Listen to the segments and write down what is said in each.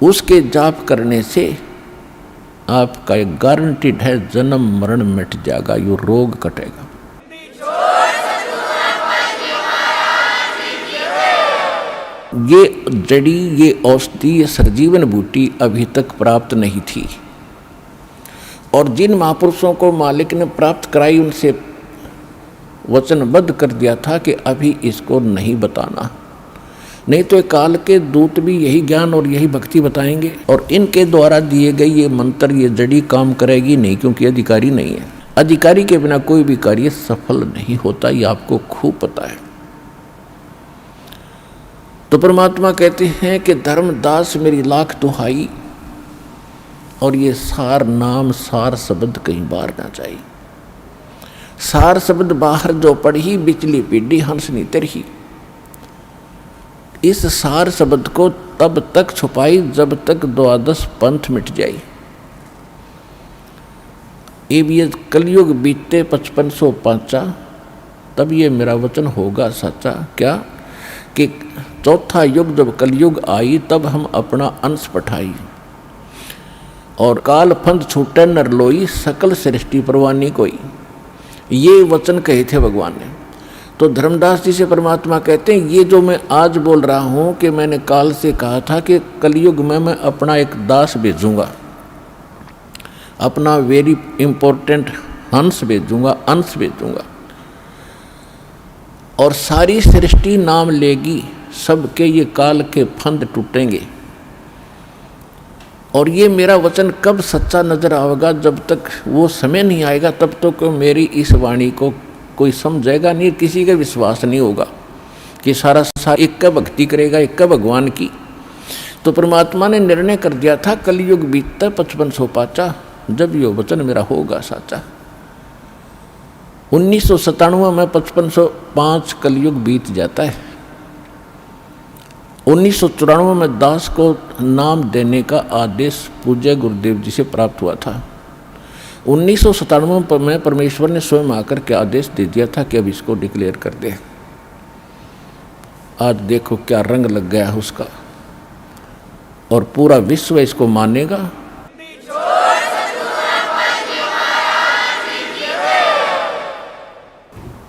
उसके जाप करने से आपका एक गारंटीड है जन्म मरण मिट जाएगा, यो रोग कटेगा। ये जड़ी, ये औषधि, ये सरजीवन बूटी अभी तक प्राप्त नहीं थी, और जिन महापुरुषों को मालिक ने प्राप्त कराई उनसे वचनबद्ध कर दिया था कि अभी इसको नहीं बताना, नहीं तो काल के दूत भी यही ज्ञान और यही भक्ति बताएंगे, और इनके द्वारा दिए गए ये मंत्र, ये जड़ी काम करेगी नहीं, क्योंकि अधिकारी नहीं है। अधिकारी के बिना कोई भी कार्य सफल नहीं होता, ये आपको खूब पता है। तो परमात्मा कहते हैं कि धर्मदास मेरी लाख दुहाई, और ये सार नाम सार शब्द कहीं बाहर ना जाए। सार शब्द बाहर जो पढ़ी बिचली पीढ़ी हंस नी तरही, इस सार शब्द को तब तक छुपाई जब तक द्वादश पंथ मिट जाए। ये कलयुग बीते 5505, तब ये मेरा वचन होगा सच्चा। क्या कि चौथा युग जब कलयुग आई, तब हम अपना अंश पठाई, और काल फंद छूटे नर लोई, सकल सृष्टि परवानी कोई। ये वचन कहे थे भगवान ने। तो धर्मदास जी से परमात्मा कहते हैं, ये जो मैं आज बोल रहा हूँ कि मैंने काल से कहा था कि कलयुग में मैं अपना एक दास भेजूंगा, अपना वेरी इंपॉर्टेंट हंस भेजूंगा, अंश भेजूंगा, और सारी सृष्टि नाम लेगी, सबके ये काल के फंद टूटेंगे। और ये मेरा वचन कब सच्चा नजर आएगा? जब तक वो समय नहीं आएगा तब तक तो मेरी इस वाणी को कोई समझेगा नहीं, किसी का विश्वास नहीं होगा कि सारा एक का भक्ति करेगा, एक का भगवान की। तो परमात्मा ने निर्णय कर दिया था कलयुग बीतता 5505, जब यो वचन मेरा होगा साचा। 1997 में 5505 कलयुग बीत जाता है। 1994 में दास को नाम देने का आदेश पूज्य गुरुदेव जी से प्राप्त हुआ था। 1997 में परमेश्वर ने स्वयं आकर के आदेश दे दिया था कि अब इसको डिक्लेयर कर दे। आज देखो क्या रंग लग गया है उसका, और पूरा विश्व इसको मानेगा।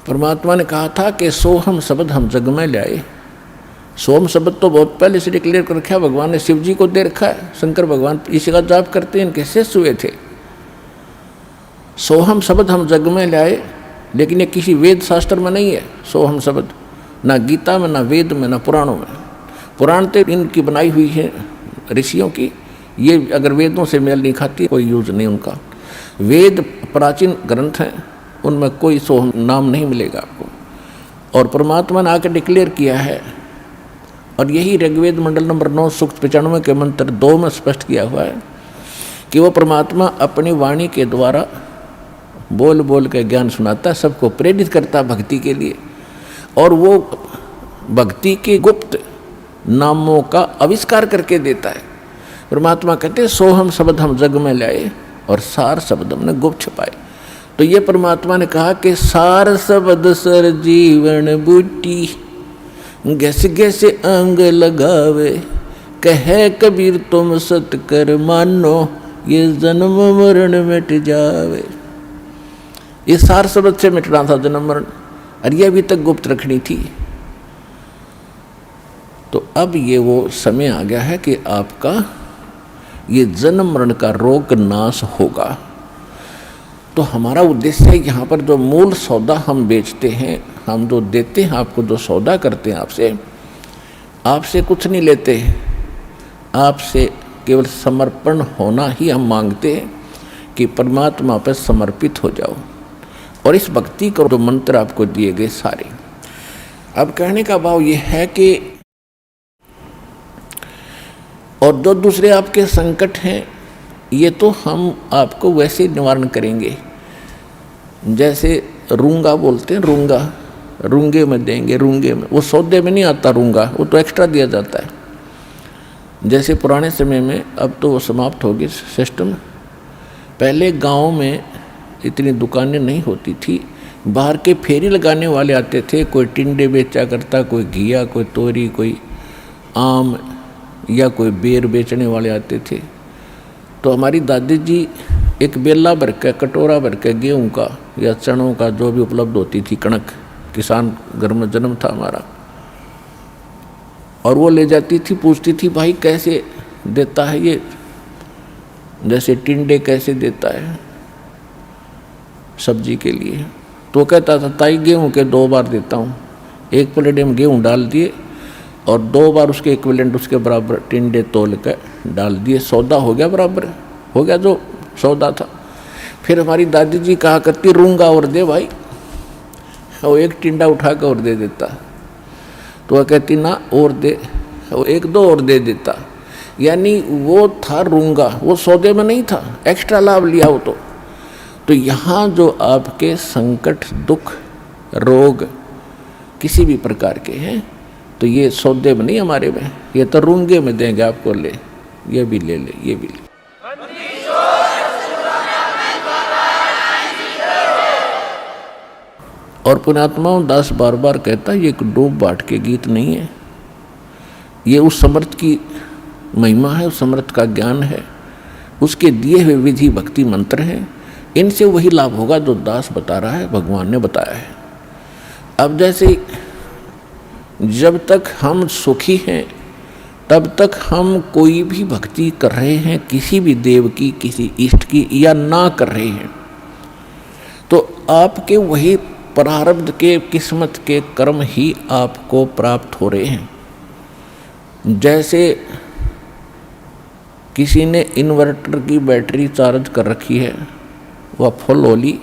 परमात्मा ने कहा था कि सोहम शब्द हम जग में लाए। सोम शब्द तो बहुत पहले से डिक्लेयर कर रखा है, भगवान ने शिव जी को दे रखा है। शंकर भगवान इसी का जाप करते हैं, इनके शिष्य हुए थे। सोहम शब्द हम जग में लाए, लेकिन ये किसी वेद शास्त्र में नहीं है। सोहम शब्द ना गीता में, ना वेद में, ना पुराणों में। पुराण तो इनकी बनाई हुई है ऋषियों की, ये अगर वेदों से मेल नहीं खाती कोई यूज नहीं उनका। वेद प्राचीन ग्रंथ हैं, उनमें कोई सोहम नाम नहीं मिलेगा आपको। और परमात्मा ने आकर डिक्लेयर किया है, और यही ऋग्वेद मंडल नंबर 9 सूक्त 95 के मंत्र 2 में स्पष्ट किया हुआ है कि वो परमात्मा अपनी वाणी के द्वारा बोल बोल के ज्ञान सुनाता है, सबको प्रेरित करता भक्ति के लिए, और वो भक्ति के गुप्त नामों का आविष्कार करके देता है। परमात्मा कहते हैं सोहम शब्द हम जग में लाए, और सार शब्द हमने गुप्त छुपाए। तो ये परमात्मा ने कहा कि सार शब्द सर जीवन बूटी, गैस गैस अंग लगावे, कहे कबीर तुम सत कर मानो, ये जन्म मरण मिट जावे। ये सार शब्द से मिटना था जन्म मरण, और ये अभी तक गुप्त रखनी थी। तो अब ये वो समय आ गया है कि आपका ये जन्म मरण का रोग नाश होगा। तो हमारा उद्देश्य है यहाँ पर जो मूल सौदा हम बेचते हैं, हम जो देते हैं आपको, जो सौदा करते हैं आपसे कुछ नहीं लेते, आपसे केवल समर्पण होना ही हम मांगते हैं कि परमात्मा पर समर्पित हो जाओ। और इस भक्ति को जो मंत्र आपको दिए गए सारे, अब कहने का भाव ये है कि और जो दूसरे आपके संकट हैं ये तो हम आपको वैसे निवारण करेंगे, जैसे रूंगा बोलते हैं, रूंगा रूंगे में देंगे, रूंगे में, वो सौदे में नहीं आता रूंगा, वो तो एक्स्ट्रा दिया जाता है। जैसे पुराने समय में, अब तो वो समाप्त हो गई सिस्टम। पहले गांव में इतनी दुकानें नहीं होती थी, बाहर के फेरी लगाने वाले आते थे, कोई टिंडे बेचा करता, कोई घिया, कोई तोरी, कोई आम, या कोई बेर बेचने वाले आते थे, तो हमारी दादी जी एक बेला भर के, कटोरा भर के गेहूँ का या चनों का जो भी उपलब्ध होती थी, कणक, किसान घर में जन्म था हमारा, और वो ले जाती थी, पूछती थी भाई कैसे देता है ये, जैसे टिंडे कैसे देता है सब्जी के लिए। तो कहता था ताई गेहूँ के 2 बार देता हूँ, एक प्लेट में गेहूँ डाल दिए और 2 बार उसके इक्विवेलेंट उसके बराबर टिंडे तोल कर डाल दिए, सौदा हो गया, बराबर हो गया जो सौदा था। फिर हमारी दादी जी कहा करती रूंगा और दे भाई, वो एक टिंडा उठा कर और दे देता, तो वह कहती ना और दे, वो 1-2 और दे देता। यानी वो था रूंगा, वो सौदे में नहीं था, एक्स्ट्रा लाभ लिया हो। तो यहाँ जो आपके संकट, दुख, रोग किसी भी प्रकार के हैं, तो ये सौदे में नहीं हमारे में, ये तो रूंगे में देंगे आपको, ले ये भी ले ले, ये भी ले। और पुण्यात्माओं, दास बार बार कहता है ये एक डूब बाट के गीत नहीं है, ये उस समर्थ की महिमा है, उस समर्थ का ज्ञान है, उसके दिए हुए विधि भक्ति मंत्र हैं, इनसे वही लाभ होगा जो दास बता रहा है, भगवान ने बताया है। अब जैसे जब तक हम सुखी हैं तब तक हम कोई भी भक्ति कर रहे हैं, किसी भी देव की, किसी इष्ट की, या ना कर रहे हैं, तो आपके वही प्रारब्ध के, किस्मत के कर्म ही आपको प्राप्त हो रहे हैं। जैसे किसी ने इन्वर्टर की बैटरी चार्ज कर रखी है, वह फुल हो ली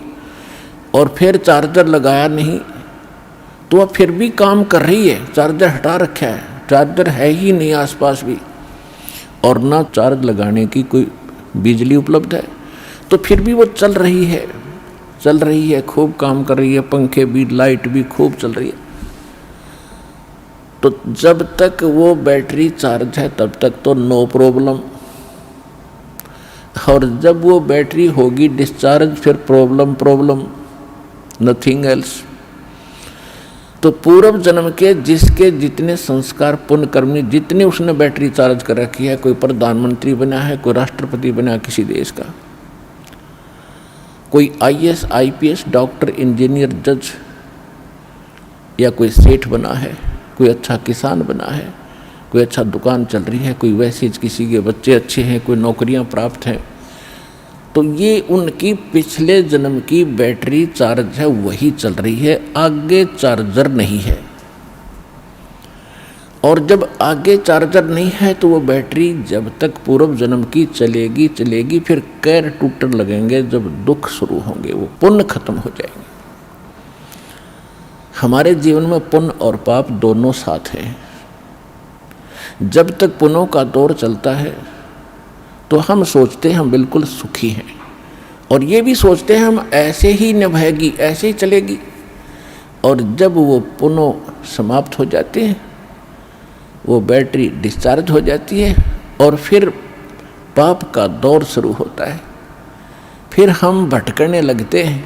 और फिर चार्जर लगाया नहीं, तो वह फिर भी काम कर रही है, चार्जर हटा रखा है, चार्जर है ही नहीं आसपास भी, और ना चार्ज लगाने की कोई बिजली उपलब्ध है, तो फिर भी वो चल रही है, चल रही है, खूब काम कर रही है, पंखे भी, लाइट भी खूब चल रही है। तो जब तक वो बैटरी चार्ज है तब तक तो नो प्रॉब्लम, और जब वो बैटरी होगी डिस्चार्ज, फिर प्रॉब्लम, नथिंग एल्स। तो पूर्व जन्म के जिसके जितने संस्कार, पुण्य कर्मी, जितने उसने बैटरी चार्ज कर रखी है, कोई प्रधानमंत्री बना है, कोई राष्ट्रपति बना किसी देश का, कोई IAS, IPS, डॉक्टर, इंजीनियर, जज, या कोई सेठ बना है, कोई अच्छा किसान बना है, कोई अच्छा दुकान चल रही है, कोई वैसे किसी के बच्चे अच्छे हैं, कोई नौकरियां प्राप्त हैं, तो ये उनकी पिछले जन्म की बैटरी चार्ज है, वही चल रही है, आगे चार्जर नहीं है। और जब आगे चार्जर नहीं है तो वो बैटरी जब तक पूर्व जन्म की चलेगी, फिर कैर टूटने लगेंगे, जब दुख शुरू होंगे, वो पुण्य खत्म हो जाएंगे। हमारे जीवन में पुण्य और पाप दोनों साथ हैं। जब तक पुण्यों का दौर चलता है तो हम सोचते हैं हम बिल्कुल सुखी हैं, और ये भी सोचते हैं हम ऐसे ही निभाएगी, ऐसे ही चलेगी। और जब वो पुण्य समाप्त हो जाते हैं, वो बैटरी डिस्चार्ज हो जाती है, और फिर पाप का दौर शुरू होता है, फिर हम भटकने लगते हैं,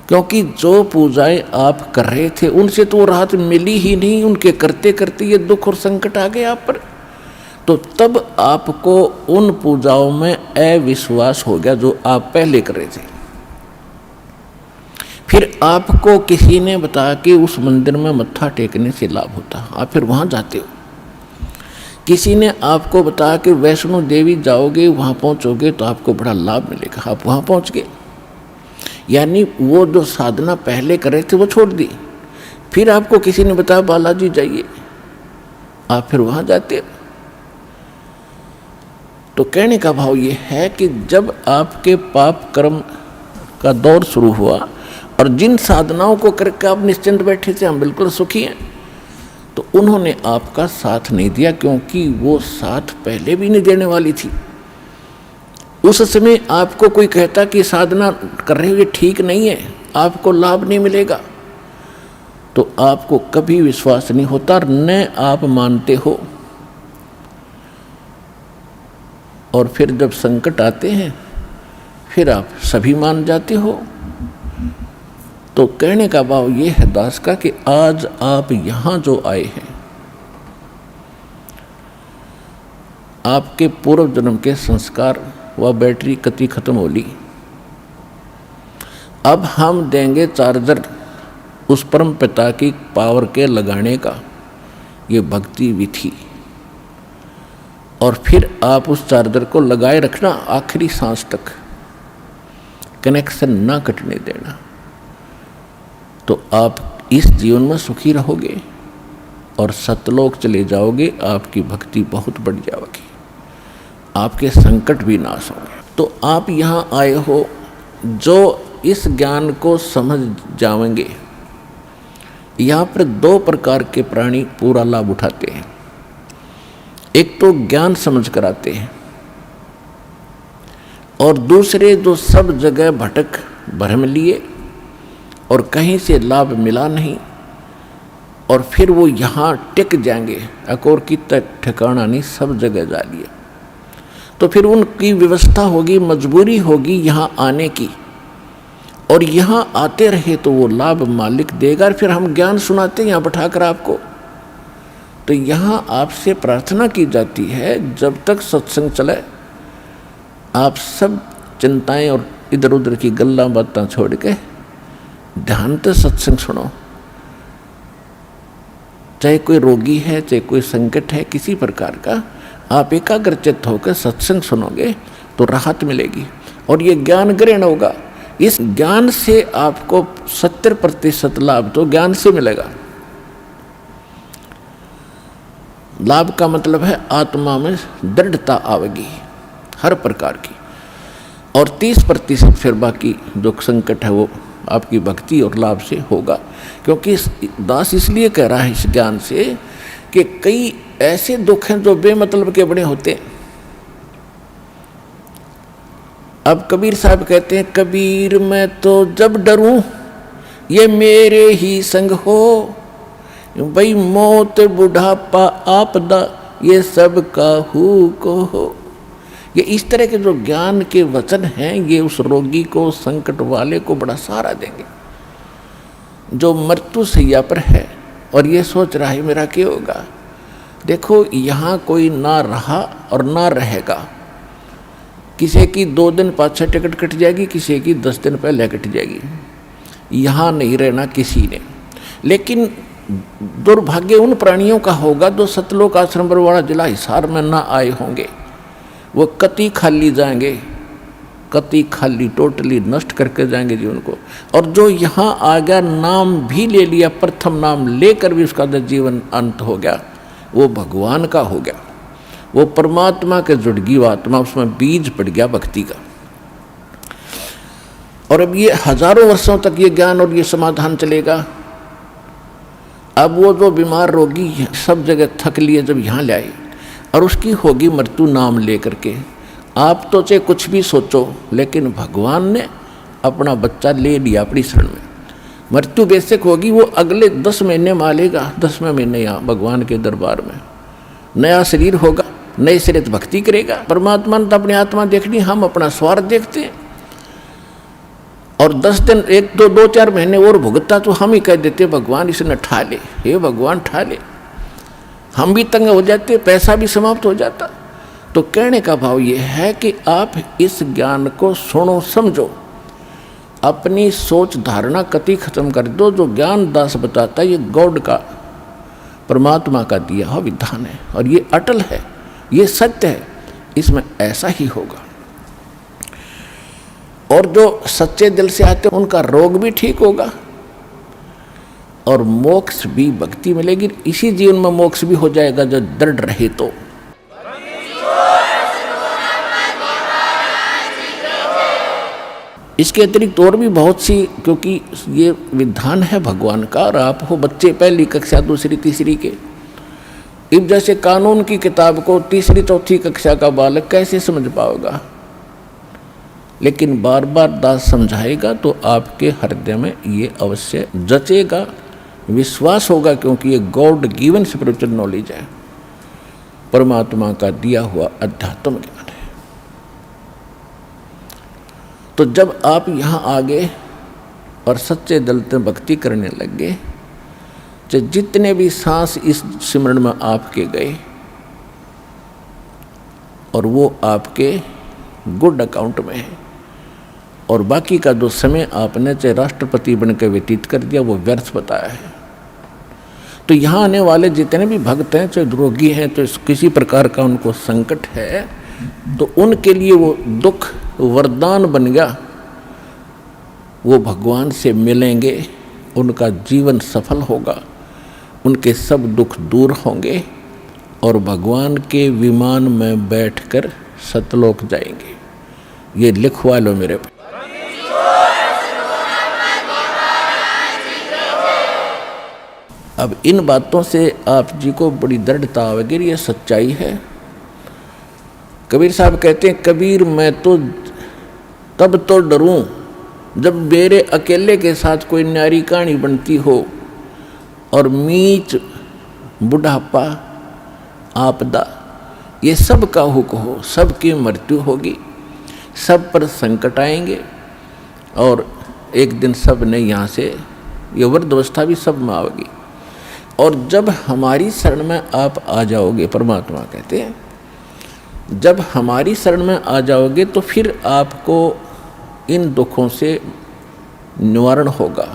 क्योंकि जो पूजाएं आप कर रहे थे उनसे तो राहत मिली ही नहीं, उनके करते करते ये दुख और संकट आ गए आप पर। तो तब आपको उन पूजाओं में अविश्वास हो गया जो आप पहले कर रहे थे। फिर आपको किसी ने बताया कि उस मंदिर में मत्था टेकने से लाभ होता, आप फिर वहाँ जाते हो। किसी ने आपको बताया कि वैष्णो देवी जाओगे, वहाँ पहुँचोगे तो आपको बड़ा लाभ मिलेगा, आप वहाँ पहुँच गए। यानी वो जो साधना पहले कर रहे थे वो छोड़ दी। फिर आपको किसी ने बताया बालाजी जाइए, आप फिर वहाँ जाते। तो कहने का भाव ये है कि जब आपके पाप कर्म का दौर शुरू हुआ और जिन साधनाओं को करके आप निश्चिंत बैठे थे, हम बिल्कुल सुखी हैं, तो उन्होंने आपका साथ नहीं दिया, क्योंकि वो साथ पहले भी नहीं देने वाली थी। उस समय आपको कोई कहता कि साधना कर रहे हो ये ठीक नहीं है, आपको लाभ नहीं मिलेगा, तो आपको कभी विश्वास नहीं होता, न आप मानते हो। और फिर जब संकट आते हैं फिर आप सभी मान जाते हो। तो कहने का भाव ये है दास का कि आज आप यहाँ जो आए हैं, आपके पूर्व जन्म के संस्कार व बैटरी कति खत्म हो ली। अब हम देंगे चार्जर उस परम पिता की पावर के लगाने का, ये भक्ति विधि। और फिर आप उस चार्जर को लगाए रखना आखिरी सांस तक, कनेक्शन ना कटने देना। तो आप इस जीवन में सुखी रहोगे और सतलोक चले जाओगे। आपकी भक्ति बहुत बढ़ जाएगी, आपके संकट भी नाश होंगे। तो आप यहाँ आए हो जो इस ज्ञान को समझ जाएंगे। यहाँ पर दो प्रकार के प्राणी पूरा लाभ उठाते हैं। एक तो ज्ञान समझ कर आते हैं, और दूसरे जो सब जगह भटक भरम लिए और कहीं से लाभ मिला नहीं, और फिर वो यहाँ टिक जाएंगे, अकोर की तक ठिकाना नहीं, सब जगह जा लिए। तो फिर उनकी व्यवस्था होगी, मजबूरी होगी यहाँ आने की, और यहाँ आते रहे तो वो लाभ मालिक देगा। और फिर हम ज्ञान सुनाते हैं यहाँ बैठाकर आपको। तो यहाँ आपसे प्रार्थना की जाती है, जब तक सत्संग चले आप सब चिंताएं और इधर उधर की गल्ला बातें छोड़ के ध्यान से सत्संग सुनो। चाहे कोई रोगी है, चाहे कोई संकट है किसी प्रकार का, आप एकाग्रचित्त होकर सत्संग सुनोगे तो राहत मिलेगी और ये ज्ञान ग्रहण होगा। इस ज्ञान से आपको 70% लाभ तो ज्ञान से मिलेगा। लाभ का मतलब है आत्मा में दृढ़ता आवेगी हर प्रकार की, और 30% फिर बाकी जो संकट है वो आपकी भक्ति और लाभ से होगा। क्योंकि दास इसलिए कह रहा है इस ज्ञान से कि कई ऐसे दुख हैं जो बेमतलब के बड़े होते हैं। अब कबीर साहब कहते हैं, कबीर मैं तो जब डरूं ये मेरे ही संग हो, भाई मौत बुढ़ापा आपदा ये सब काहू को हो। ये इस तरह के जो ज्ञान के वचन हैं, ये उस रोगी को, संकट वाले को बड़ा सहारा देंगे जो मृत्यु सैया पर है और ये सोच रहा है मेरा क्या होगा। देखो यहाँ कोई ना रहा और ना रहेगा। किसी की 2 दिन पाछे टिकट कट जाएगी, किसी की 10 दिन पहले कट जाएगी। यहाँ नहीं रहना किसी ने। लेकिन दुर्भाग्य उन प्राणियों का होगा जो सतलोक आश्रम बरवाड़ा जिला हिसार में ना आए होंगे। वो कति खाली जाएंगे, कति खाली टोटली नष्ट करके जाएंगे जीवन को। और जो यहाँ आ गया, नाम भी ले लिया, प्रथम नाम लेकर भी उसका जीवन अंत हो गया, वो भगवान का हो गया, वो परमात्मा के जुड़ गई आत्मा, उसमें बीज पड़ गया भक्ति का। और अब ये हजारों वर्षों तक ये ज्ञान और ये समाधान चलेगा। अब वो जो बीमार रोगी है सब जगह थक लिए जब यहाँ ले आए और उसकी होगी मृत्यु नाम लेकर के, आप तो चाहे कुछ भी सोचो, लेकिन भगवान ने अपना बच्चा ले लिया अपनी शरण में। मृत्यु बेशक होगी, वो अगले 10 महीने मालेगा, 10वें महीने यहाँ भगवान के दरबार में नया शरीर होगा, नए सिरे से भक्ति करेगा। परमात्मा ने तो अपनी आत्मा देखनी, हम अपना स्वार्थ देखते हैं। और 10 दिन 1 2 4 महीने और भुगता तो हम ही कह देते भगवान इसने ठा ले, हे भगवान ठा ले। हम भी तंग हो जाते, पैसा भी समाप्त हो जाता। तो कहने का भाव ये है कि आप इस ज्ञान को सुनो, समझो, अपनी सोच धारणा कति खत्म कर दो। जो ज्ञान दास बताता है ये गॉड का, परमात्मा का दिया हुआ विधान है और ये अटल है, ये सत्य है, इसमें ऐसा ही होगा। और जो सच्चे दिल से आते हैं उनका रोग भी ठीक होगा और मोक्ष भी, भक्ति मिलेगी। इसी जीवन में मोक्ष भी हो जाएगा जो दृढ़ रहे तो। इसके अतिरिक्त और भी बहुत सी, क्योंकि ये विधान है भगवान का और आप हो बच्चे पहली कक्षा दूसरी तीसरी के। इब जैसे कानून की किताब को तीसरी चौथी कक्षा का बालक कैसे समझ पाएगा, लेकिन बार बार दास समझाएगा तो आपके हृदय में ये अवश्य जचेगा, विश्वास होगा, क्योंकि ये गॉड गिवन स्पिरिचुअल नॉलेज है, परमात्मा का दिया हुआ अध्यात्म ज्ञान है। तो जब आप यहाँ आ गए और सच्चे दिल से भक्ति करने लग गए, तो जितने भी सांस इस सिमरन में आपके गए, और वो आपके गुड अकाउंट में है, और बाकी का जो समय आपने चाहे राष्ट्रपति बनकर व्यतीत कर दिया वो व्यर्थ बताया है। तो यहाँ आने वाले जितने भी भक्त हैं, चाहे रोगी हैं, तो किसी प्रकार का उनको संकट है, तो उनके लिए वो दुख वरदान बन गया। वो भगवान से मिलेंगे, उनका जीवन सफल होगा, उनके सब दुख दूर होंगे और भगवान के विमान में बैठकर सतलोक जाएंगे। ये लिखवा लो मेरे पर। अब इन बातों से आप जी को बड़ी दृढ़ता आवेगी, ये सच्चाई है। कबीर साहब कहते हैं, कबीर मैं तो तब तो डरूं जब मेरे अकेले के साथ कोई न्यारी कहानी बनती हो और मीच बुढ़ापा आपदा ये सब का हुक हो, सबकी मृत्यु होगी, सब पर संकट आएंगे और एक दिन सब ने यहाँ से ये वृद्धावस्था भी सब में आएगी। और जब हमारी शरण में आप आ जाओगे, परमात्मा कहते हैं जब हमारी शरण में आ जाओगे तो फिर आपको इन दुखों से निवारण होगा।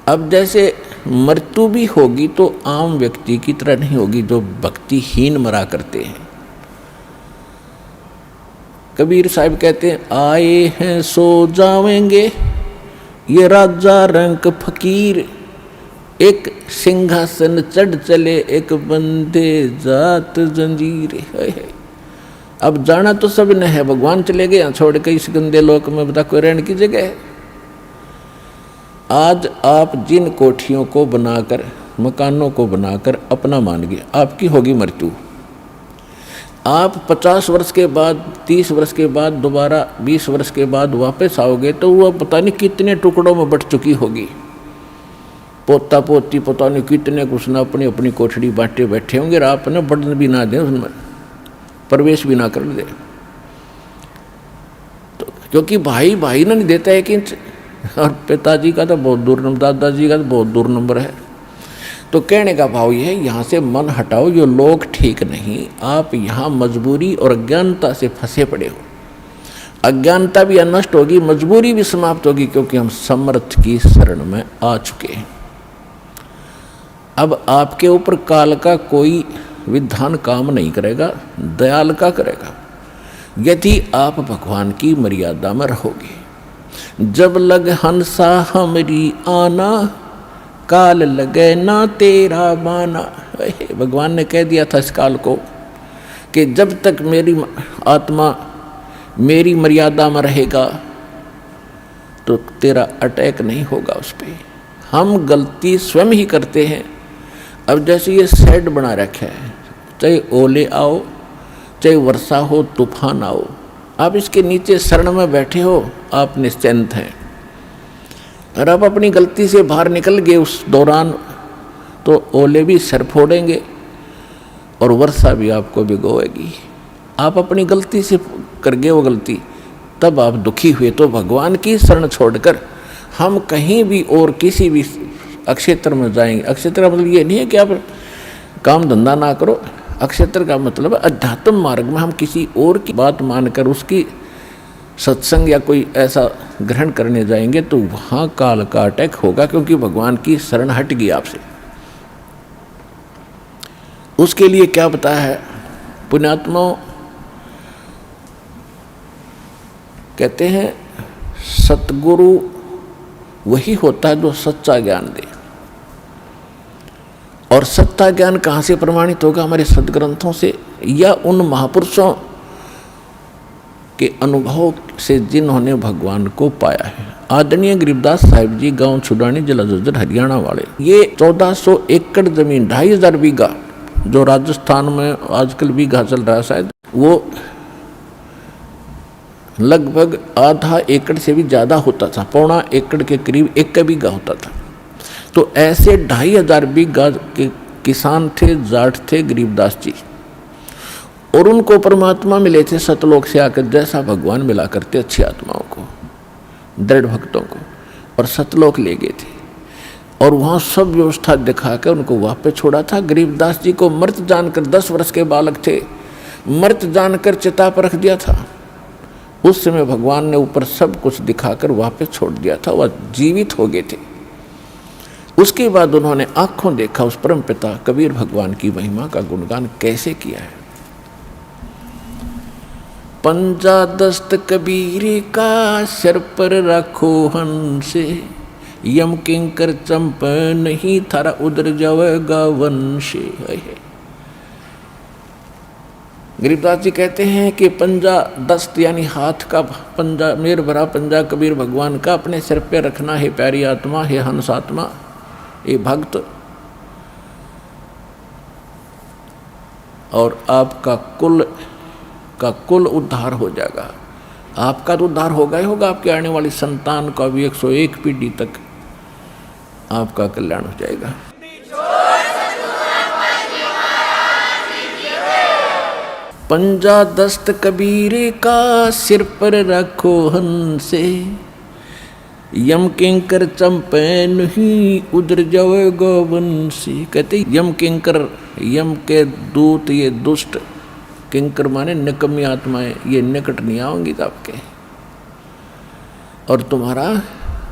अब जैसे मृत्यु भी होगी तो आम व्यक्ति की तरह नहीं होगी जो भक्तिहीन मरा करते हैं। कबीर साहब कहते हैं, आए हैं सो जावेंगे ये राजा रंक फकीर, एक सिंहासन चढ़ चले एक बंदे जात जंजीर। अब जाना तो सब ने है, भगवान चले गए यहाँ छोड़ के इस गंदे लोक में, बता कोई रहने की जगह है। आज आप जिन कोठियों को बनाकर, मकानों को बनाकर अपना मान गए, आपकी होगी मृत्यु। आप 50 वर्ष के बाद, 30 वर्ष के बाद, दोबारा 20 वर्ष के बाद वापस आओगे तो वह पता नहीं कितने टुकड़ों में बट चुकी होगी। पोता पोती पता नहीं कितने कुछ ना अपनी अपनी कोठड़ी बांटे बैठे होंगे और आपने बढ़न भी ना दें, उसमें प्रवेश भी ना कर दे। तो क्योंकि भाई भाई ना नहीं देता 1 इंच, और पिताजी का तो बहुत दूर नंबर, दादाजी का तो बहुत दूर नंबर है। तो कहने का भाव ये है, यहाँ से मन हटाओ, ये लोग ठीक नहीं, आप यहाँ मजबूरी और अज्ञानता से फंसे पड़े हो। अज्ञानता भी नष्ट होगी, मजबूरी भी समाप्त होगी, क्योंकि हम समर्थ की शरण में आ चुके हैं। अब आपके ऊपर काल का कोई विधान काम नहीं करेगा, दयाल का करेगा, यदि आप भगवान की मर्यादा में रहोगे। जब लग हंसा हमरी आना, काल लगे ना तेरा बाना। भगवान ने कह दिया था इस काल को कि जब तक मेरी आत्मा मेरी मर्यादा में रहेगा तो तेरा अटैक नहीं होगा उस पर। हम गलती स्वयं ही करते हैं। अब जैसे ये शेड बना रखा है, चाहे ओले आओ, चाहे वर्षा हो, तूफान आओ, आप इसके नीचे शरण में बैठे हो, आप निश्चिंत हैं। और आप अपनी गलती से बाहर निकल गए उस दौरान, तो ओले भी सर फोड़ेंगे और वर्षा भी आपको भिगोएगी। आप अपनी गलती से कर गए वो गलती, तब आप दुखी हुए। तो भगवान की शरण छोड़कर हम कहीं भी और किसी भी अक्षेत्र में जाएंगे। अक्षेत्र का मतलब ये नहीं है कि आप काम धंधा ना करो। अक्षेत्र का मतलब अध्यात्म मार्ग में हम किसी और की बात मानकर उसकी सत्संग या कोई ऐसा ग्रहण करने जाएंगे तो वहाँ काल का अटैक होगा, क्योंकि भगवान की शरण हट गई आपसे। उसके लिए क्या बताया है पुण्यात्माओं? कहते हैं सतगुरु वही होता है जो सच्चा ज्ञान दे। और सच्चा ज्ञान कहाँ से प्रमाणित होगा? हमारे सदग्रंथों से या उन महापुरुषों के अनुभव से जिन्होंने भगवान को पाया है। आदरणीय गरीबदास साहिब जी, गांव छुडानी, जिला झज्जर, हरियाणा वाले, ये 1400 एकड़ जमीन, 2500 बीघा, जो राजस्थान में आजकल बीघा चल रहा है शायद, वो लगभग आधा एकड़ से भी ज़्यादा होता था, 1.25 एकड़ के करीब 1 बीघा होता था। तो ऐसे 2500 बीघा के किसान थे, जाट थे गरीबदास जी, और उनको परमात्मा मिले थे सतलोक से आकर, जैसा भगवान मिला करते अच्छी आत्माओं को, दृढ़ भक्तों को, और सतलोक ले गए थे। और वहाँ सब व्यवस्था दिखाकर उनको वापस छोड़ा था। गरीबदास जी को मृत जानकर 10 वर्ष के बालक थे, मृत जानकर चिता पर रख दिया था। उस समय भगवान ने ऊपर सब कुछ दिखाकर वापस छोड़ दिया था, वह जीवित हो गए थे। उसके बाद उन्होंने आंखों देखा उस परम पिता कबीर भगवान की महिमा का गुणगान कैसे किया है। पंजा दस्त कबीर का सिर पर रखो हंसे, यम किंकर चंप नहीं थारा उधर जावेगा वंशे। गरीबदास जी कहते हैं कि पंजा दस्त यानी हाथ का पंजा, मेर भरा पंजा कबीर भगवान का अपने सिर पे रखना है प्यारी आत्मा, हे हंस आत्मा, ये भक्त, और आपका कुल उद्धार हो जाएगा। आपका तो उद्धार होगा ही होगा, आपके आने वाली संतान का भी 101 पीढ़ी तक आपका कल्याण हो जाएगा। पंजा दस्त कबीर का सिर पर रखो हंसे, यम किंकर चंपे नहीं उधर जावेगा वंशी। कहते यम किंकर, यम के दूत, ये दुष्ट, किंकर माने निकम्मी आत्माएं, ये निकट नहीं आएंगी आपके, और तुम्हारा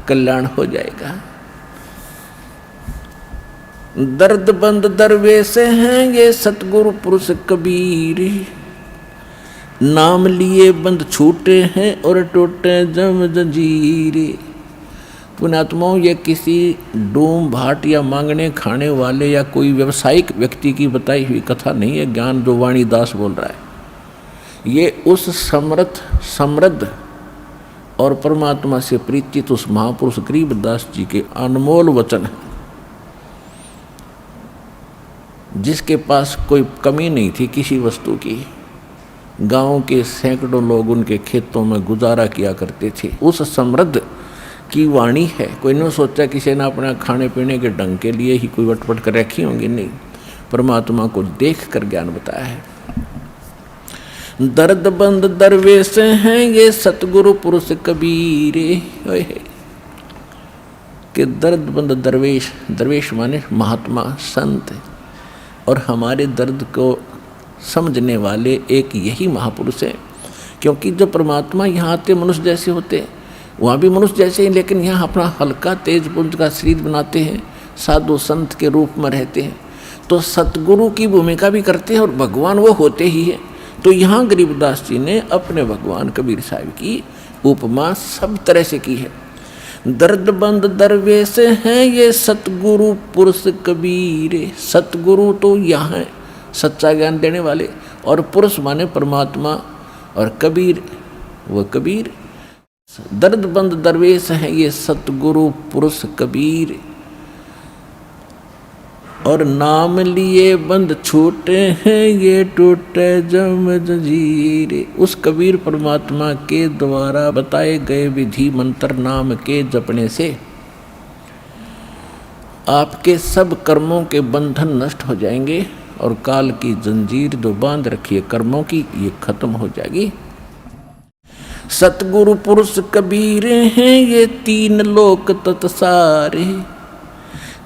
कल्याण हो जाएगा। दर्द बंद दरवेश हैं ये सतगुरु पुरुष कबीर, नाम लिए बंद छूटे हैं और टूटे जम जंजीरे। पुण्यात्माओं, ये किसी डूम भाट या मांगने खाने वाले या कोई व्यवसायिक व्यक्ति की बताई हुई कथा नहीं है, ज्ञान जो वाणी दास बोल रहा है। ये उस समृद्ध और परमात्मा से प्रीतित उस महापुरुष गरीबदास जी के अनमोल वचन है, जिसके पास कोई कमी नहीं थी किसी वस्तु की। गांव के सैकड़ों लोग उनके खेतों में गुजारा किया करते थे। उस समृद्ध की वाणी है। कोई नहीं सोचा किसी ने अपना खाने पीने के ढंग के लिए ही कोई वटपट कर रखी होंगी, नहीं, परमात्मा को देख कर ज्ञान बताया है। दर्द बंद दरवेश हैं ये सतगुरु पुरुष कबीरे, कि दर्द बंद दरवेश, दरवेश माने महात्मा संत, और हमारे दर्द को समझने वाले एक यही महापुरुष है। क्योंकि जो परमात्मा यहाँ आते मनुष्य जैसे होते, वहाँ भी मनुष्य जैसे ही, लेकिन यहाँ अपना हल्का तेज पुंज का शरीर बनाते हैं, साधु संत के रूप में रहते हैं, तो सतगुरु की भूमिका भी करते हैं और भगवान वो होते ही है। तो यहाँ गरीबदास जी ने अपने भगवान कबीर साहब की उपमा सब तरह से की है। दर्द बंद दरवेश हैं ये सतगुरु पुरुष कबीर। सतगुरु तो यहाँ है, सच्चा ज्ञान देने वाले, और पुरुष माने परमात्मा, और कबीर वो कबीर। दर्द बंद दरवेश हैं ये सतगुरु पुरुष कबीर, और नाम लिए बंद छूटे हैं ये टूटे जम जंजीरे। उस कबीर परमात्मा के द्वारा बताए गए विधि मंत्र नाम के जपने से आपके सब कर्मों के बंधन नष्ट हो जाएंगे, और काल की जंजीर जो बांध रखी है कर्मों की, ये खत्म हो जाएगी। सतगुरु पुरुष कबीर हैं ये 3 लोक तत्सारे,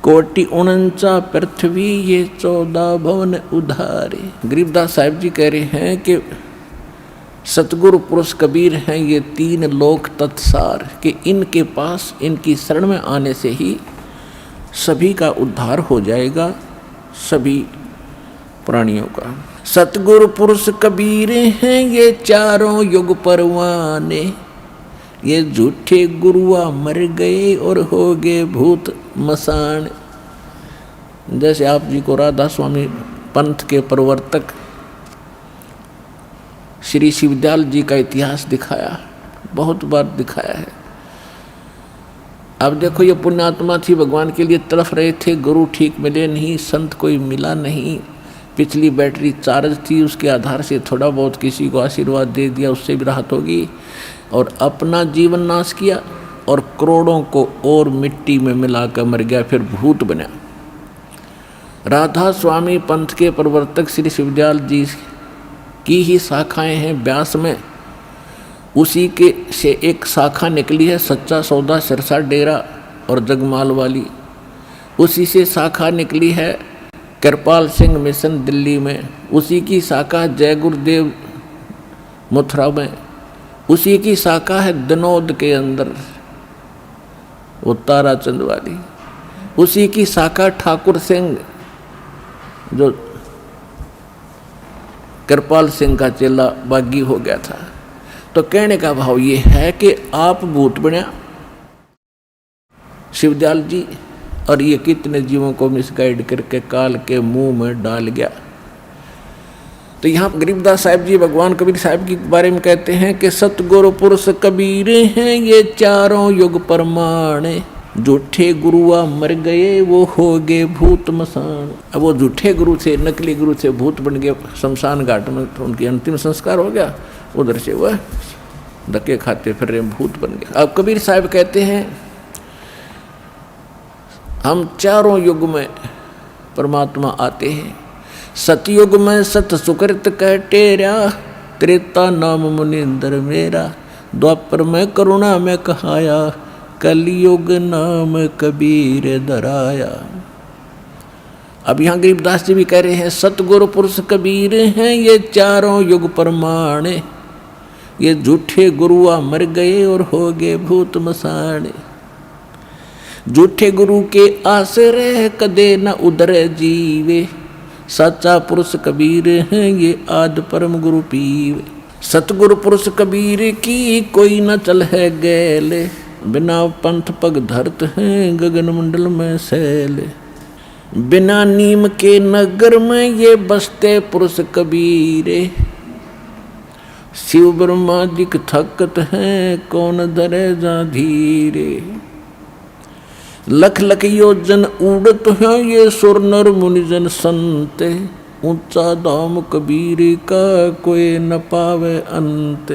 कोटि 49 पृथ्वी ये 14 भवन उधारे। गरीबदास साहिब जी कह रहे हैं कि सतगुरु पुरुष कबीर हैं ये 3 लोक तत्सार, कि इनके पास, इनकी शरण में आने से ही सभी का उद्धार हो जाएगा, सभी प्राणियों का। सतगुरु पुरुष कबीर हैं ये 4 युग परवाने, ये झूठे गुरुआ मर गए और हो गए भूत मसान। जैसे आप जी को राधा स्वामी पंथ के प्रवर्तक श्री शिवदयाल जी का इतिहास दिखाया, बहुत बार दिखाया है। अब देखो, ये पुण्यात्मा थी, भगवान के लिए तड़फ रहे थे, गुरु ठीक मिले नहीं, संत कोई मिला नहीं, पिछली बैटरी चार्ज थी, उसके आधार से थोड़ा बहुत किसी को आशीर्वाद दे दिया, उससे भी राहत होगी, और अपना जीवन नाश किया और करोड़ों को और मिट्टी में मिलाकर मर गया, फिर भूत बना। राधा स्वामी पंथ के प्रवर्तक श्री शिवदयाल जी की ही शाखाएं हैं व्यास में, उसी के से एक शाखा निकली है सच्चा सौदा सिरसा डेरा और जगमाल वाली, उसी से शाखा निकली है कृपाल सिंह मिशन दिल्ली में, उसी की शाखा जय गुरुदेव मथुरा में, उसी की शाखा है दिनोद के अंदर वो ताराचंद वाली, उसी की शाखा ठाकुर सिंह जो कृपाल सिंह का चेला बागी हो गया था। तो कहने का भाव ये है कि आप भूत बना शिवदयाल जी, और ये कितने जीवों को मिसगाइड करके काल के मुंह में डाल गया। तो यहाँ गरीबदास साहिब जी भगवान कबीर साहिब के बारे में कहते हैं कि सतगुरु पुरुष कबीर हैं ये चारों युग प्रमाण, झूठे गुरुआ मर गए वो हो गए भूत मसान। अब वो झूठे गुरु से, नकली गुरु से भूत बन गए शमशान घाट में, तो उनकी अंतिम संस्कार हो गया, उधर से वह धक्के खाते फिर रहे भूत बन गए। अब कबीर साहब कहते हैं हम चारों युग में परमात्मा आते हैं। सतयुग में सत सुकृत कह टेरा, त्रेता नाम मुनिंदर मेरा, द्वापर में करुणा में कहाया, कलयुग नाम कबीर धराया। अब यहाँ गरीबदास जी भी कह रहे हैं सतगुरु पुरुष कबीर हैं ये चारों युग प्रमाण, ये झूठे गुरुआ मर गए और हो गए भूत मसान। झूठे गुरु के आश्रय कदे न उदर जीवे, सच्चा पुरुष कबीर हैं ये आद परम गुरु पीवे। सतगुरु पुरुष कबीर की कोई न चल है गैले, बिना पंथ पग धरत हैं गगन मंडल में सैले। बिना नीम के नगर में ये बसते पुरुष कबीरे, शिव ब्रह्मा दिख थकत हैं कौन धरे जा धीरे। लख लख योजन उड़त हैं ये सुर नर मुनिजन संत, ऊंचा धाम कबीर का कोई न पावे अंत।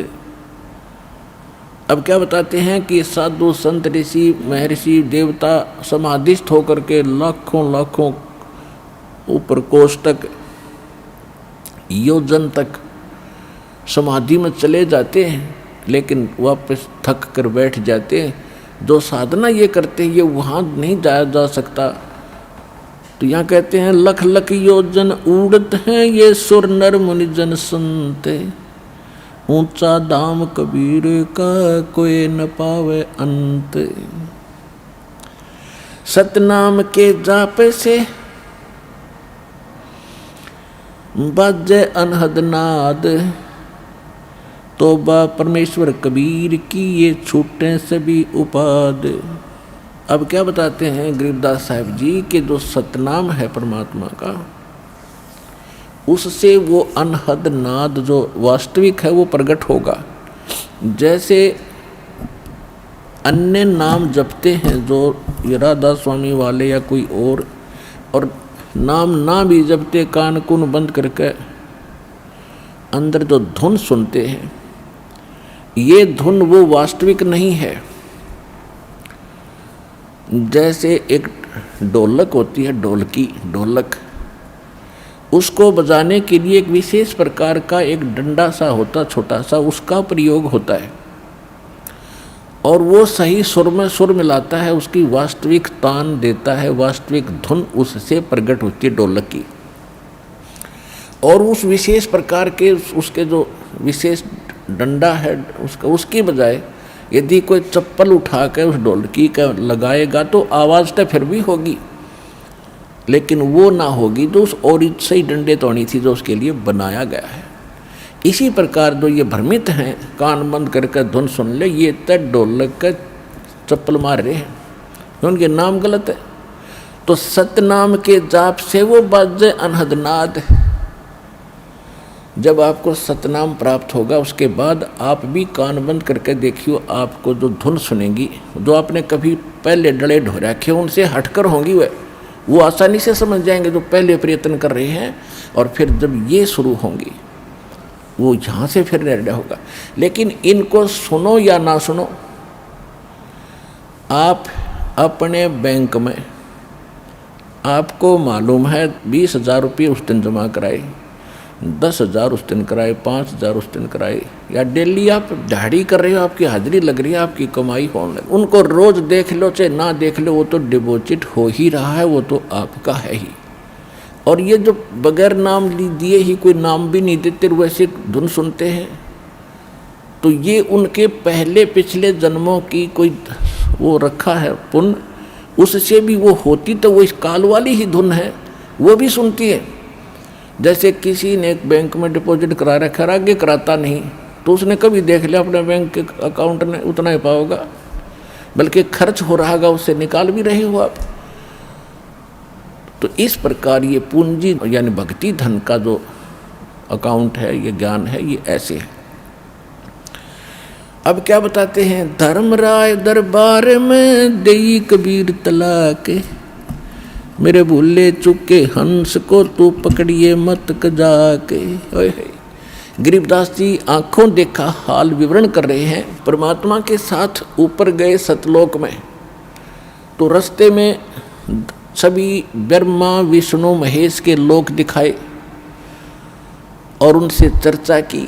अब क्या बताते हैं कि साधु संत ऋषि महर्षि देवता समाधिस्थ होकर के लाखों लाखों ऊपर कोष तक योजन तक समाधि में चले जाते हैं, लेकिन वापस थक कर बैठ जाते हैं। जो साधना ये करते हैं ये वहाँ नहीं जाया जा सकता। तो यहाँ कहते हैं लख लख योजन उड़त हैं ये सुर नर मुनिजन संत, ऊंचा धाम कबीर का कोई न पावे अंत। सतनाम के जाप से बाजे अनहद नाद, तोबा परमेश्वर कबीर की ये छूटे सभी उपाद। अब क्या बताते हैं गरीबदास साहिब जी कि जो सतनाम है परमात्मा का, उससे वो अनहद नाद जो वास्तविक है वो प्रकट होगा। जैसे अन्य नाम जपते हैं जो राधा स्वामी वाले या कोई और नाम ना भी जपते, कान कुन बंद करके अंदर जो धुन सुनते हैं, ये धुन वो वास्तविक नहीं है। जैसे एक ढोलक होती है, ढोलक, उसको बजाने के लिए एक विशेष प्रकार का एक डंडा सा होता, छोटा सा, उसका प्रयोग होता है और वो सही सुर में सुर मिलाता है, उसकी वास्तविक तान देता है, वास्तविक धुन उससे प्रकट होती है ढोलक की। और उस विशेष प्रकार के उसके जो विशेष डंडा है उसकी बजाय यदि कोई चप्पल उठा कर उस ढोलकी का लगाएगा तो आवाज़ तो फिर भी होगी, लेकिन वो ना होगी जो उस और सही डंडे तोड़ी थी जो उसके लिए बनाया गया है। इसी प्रकार जो ये भ्रमित हैं, कान बंद करके धुन सुन ले, ये तय ढोलक का चप्पल मार रहे हैं, उनके नाम गलत है। तो सतनाम के जाप से वो बाजे अनहदनाद। जब आपको सतनाम प्राप्त होगा उसके बाद आप भी कान बंद करके देखियो, आपको जो धुन सुनेंगी, जो आपने कभी पहले डले ढो रखे उनसे हटकर होंगी, वो आसानी से समझ जाएंगे जो पहले प्रयत्न कर रहे हैं। और फिर जब ये शुरू होंगी वो यहाँ से फिर निर्णय होगा। लेकिन इनको सुनो या ना सुनो, आप अपने बैंक में आपको मालूम है 20,000 रुपये उस दिन जमा कराए, 10,000 उस दिन कराए, 5,000 उस दिन कराए, या डेली आप दिहाड़ी कर रहे हो, आपकी हाजिरी लग रही है, आपकी कमाई होने लगी, उनको रोज देख लो चाहे ना देख लो, वो तो डिपॉजिट हो ही रहा है, वो तो आपका है ही। और ये जो बगैर नाम दिए ही, कोई नाम भी नहीं देते, वैसे धुन सुनते हैं, तो ये उनके पहले पिछले जन्मों की कोई वो रखा है पुण्य, उससे भी वो होती तो वो इस काल वाली ही धुन है, वो भी सुनती है। जैसे किसी ने एक बैंक में डिपॉजिट करा रखा है, आगे कराता नहीं, तो उसने कभी देख लिया अपने बैंक के अकाउंट में उतना ही पाओगा, बल्कि खर्च हो रहा होगा, उससे निकाल भी रहे हो आप। तो इस प्रकार ये पूंजी यानी भक्ति धन का जो अकाउंट है, ये ज्ञान है, ये ऐसे है। अब क्या बताते हैं, धर्मराय दरबार में देई कबीर तलाक, मेरे भूले चुके हंस को तू पकड़िए मत कजाके। गरीबदास जी आंखों देखा हाल विवरण कर रहे हैं। परमात्मा के साथ ऊपर गए सतलोक में, तो रास्ते में सभी ब्रह्मा विष्णु महेश के लोक दिखाए और उनसे चर्चा की।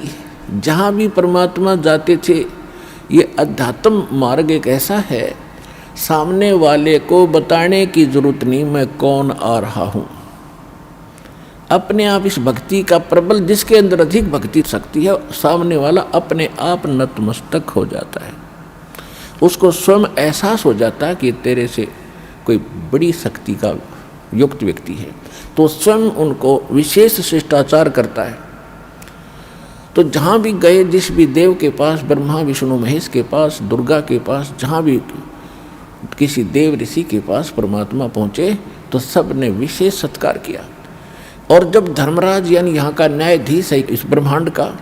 जहाँ भी परमात्मा जाते थे, ये अध्यात्म मार्ग एक ऐसा है, सामने वाले को बताने की जरूरत नहीं मैं कौन आ रहा हूँ। अपने आप इस भक्ति का प्रबल, जिसके अंदर अधिक भक्ति शक्ति है, सामने वाला अपने आप नतमस्तक हो जाता है। उसको स्वयं एहसास हो जाता है कि तेरे से कोई बड़ी शक्ति का युक्त व्यक्ति है, तो स्वयं उनको विशेष शिष्टाचार करता है। तो जहाँ भी गए, जिस भी देव के पास, ब्रह्मा विष्णु महेश के पास, दुर्गा के पास, जहाँ भी किसी देव ऋषि के पास परमात्मा पहुँचे, तो सब ने विशेष सत्कार किया। और जब धर्मराज यानी यहाँ का न्यायाधीश है इस ब्रह्मांड का,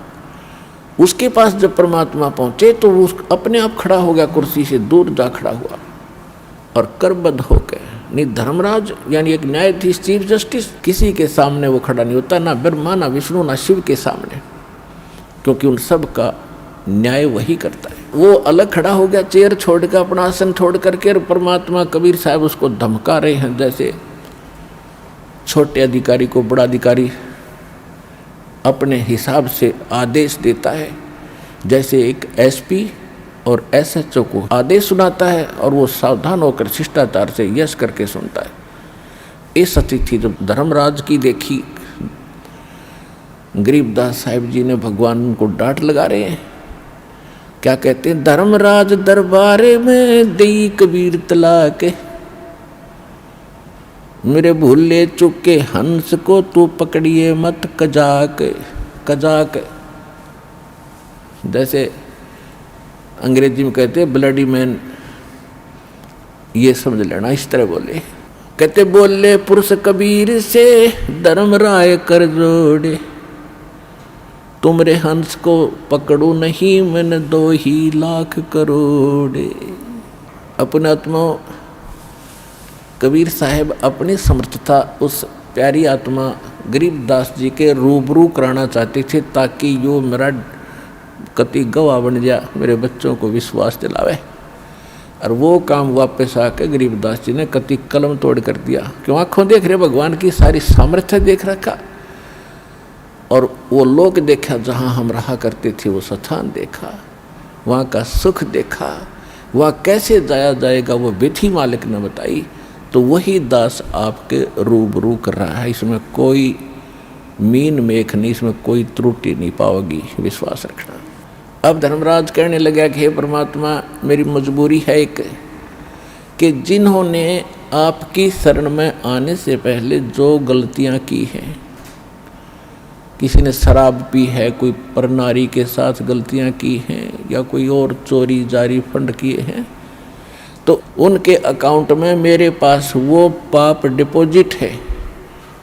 उसके पास जब परमात्मा पहुँचे, तो वो अपने आप खड़ा हो गया, कुर्सी से दूर जा खड़ा हुआ और करबद्ध होकर। नहीं, धर्मराज यानी एक न्यायाधीश, चीफ जस्टिस, किसी के सामने वो खड़ा नहीं होता, ना ब्रह्मा, ना विष्णु, ना शिव के सामने, क्योंकि उन सब का न्याय वही करता है। वो अलग खड़ा हो गया, चेयर छोड़ कर, अपना आसन छोड़ करके, और परमात्मा कबीर साहब उसको धमका रहे हैं, जैसे छोटे अधिकारी को बड़ा अधिकारी अपने हिसाब से आदेश देता है, जैसे एक एसपी और एसएचओ को आदेश सुनाता है और वो सावधान होकर शिष्टाचार से यश करके सुनता है। इस स्थिति जब धर्मराज की देखी, गरीबदास साहिब जी ने भगवान को डांट लगा रहे हैं। क्या कहते हैं, धर्मराज दरबारे में देई कबीर तलाक, मेरे भूले चुके हंस को तू पकड़िए मत कजाक। कजाक जैसे अंग्रेजी में कहते हैं ब्लडी मैन, ये समझ लेना, इस तरह बोले। कहते बोले पुरुष कबीर से धर्मराय कर जोड़े, तुमरे हंस को पकड़ू नहीं मैंने 2 ही लाख करोड़े। अपने आत्मा कबीर साहब अपनी समर्थता उस प्यारी आत्मा गरीबदास जी के रूबरू कराना चाहते थे, ताकि यो मेरा कति गवाह बन जा, मेरे बच्चों को विश्वास दिलावे। और वो काम वापस आके गरीबदास जी ने कति कलम तोड़ कर दिया। क्यों, आँखों देख रहे भगवान की सारी सामर्थ्य देख रखा, और वो लोग देखा जहाँ हम रहा करते थे, वो स्थान देखा, वहाँ का सुख देखा, वहाँ कैसे जाया जाएगा वो विधि मालिक ने बताई। तो वही दास आपके रूबरू कर रहा है, इसमें कोई मीन मेख नहीं, इसमें कोई त्रुटि नहीं पाओगी, विश्वास रखना। अब धर्मराज कहने लगा कि हे परमात्मा, मेरी मजबूरी है एक, कि जिन्होंने आपकी शरण में आने से पहले जो गलतियां की हैं, किसी ने शराब पी है, कोई परनारी के साथ गलतियां की हैं, या कोई और चोरी जारी फंड किए हैं, तो उनके अकाउंट में मेरे पास वो पाप डिपॉजिट है,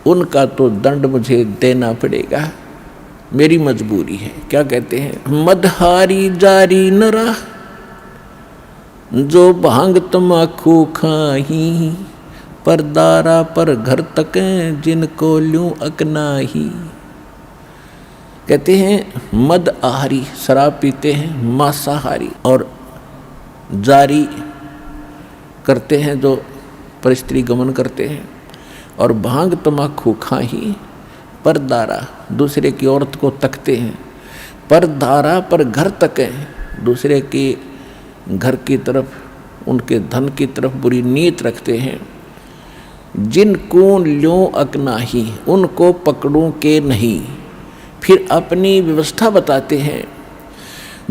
उनका तो दंड मुझे देना पड़ेगा, मेरी मजबूरी है। क्या कहते हैं, मदहारी जारी नरा जो भांग तमाकू खाही, पर दारा पर घर तक जिनको ल्यूं अकनाही। कहते हैं मद आहारी शराब पीते हैं, मांसाहारी, और जारी करते हैं जो परिस्त्री गमन करते हैं, और भांग तमाकू खाही, पर दारा दूसरे की औरत को तकते हैं, पर दारा पर घर तक है, दूसरे के घर की तरफ, उनके धन की तरफ बुरी नीयत रखते हैं, जिनको ल्यों अकनाही, उनको पकड़ूं के नहीं। फिर अपनी व्यवस्था बताते हैं।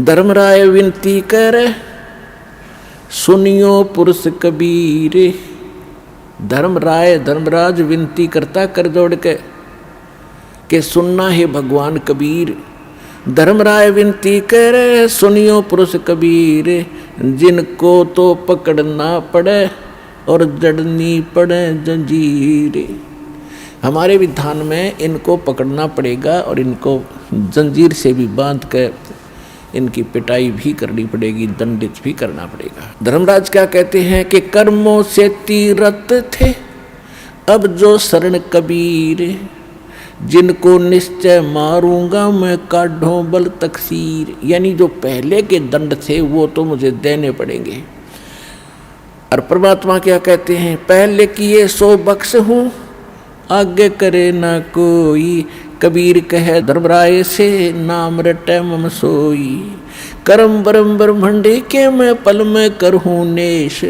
धर्मराय विनती कर सुनियो पुरुष कबीर। धर्मराज विनती करता कर जोड़ के सुनना है भगवान कबीर। धर्मराय विनती कर सुनियो पुरुष कबीर, जिनको तो पकड़ना पड़े और जड़नी पड़े जंजीर। हमारे विधान में इनको पकड़ना पड़ेगा और इनको जंजीर से भी बांध कर इनकी पिटाई भी करनी पड़ेगी, दंडित भी करना पड़ेगा। धर्मराज क्या कहते हैं कि कर्मों से तीरथ थे अब जो शरण कबीर, जिनको निश्चय मारूंगा मैं काढ़ों बल तकसीर। यानी जो पहले के दंड थे वो तो मुझे देने पड़ेंगे। और परमात्मा क्या कहते हैं, पहले किए सो बख्श हूँ आगे करे ना कोई। कबीर कहे धर्मराय से नाम रटे मम सोई। करम बरम ब्रह्मंडे के मैं पल में करहूँ नेश,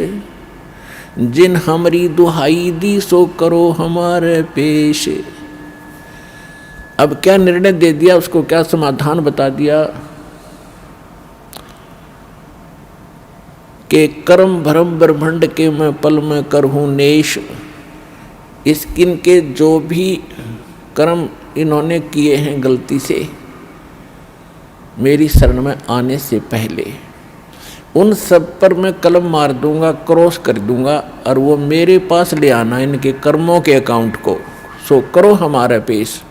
जिन हमारी दुहाई दी सो करो हमारे पेश। अब क्या निर्णय दे दिया, उसको क्या समाधान बता दिया कि कर्म भरम ब्रह्मंड के मैं पल में करहूँ नेश। इनके जो भी कर्म इन्होंने किए हैं गलती से मेरी शरण में आने से पहले, उन सब पर मैं कलम मार दूंगा, क्रॉस कर दूंगा और वो मेरे पास ले आना इनके कर्मों के अकाउंट को। सो करो हमारा पेश।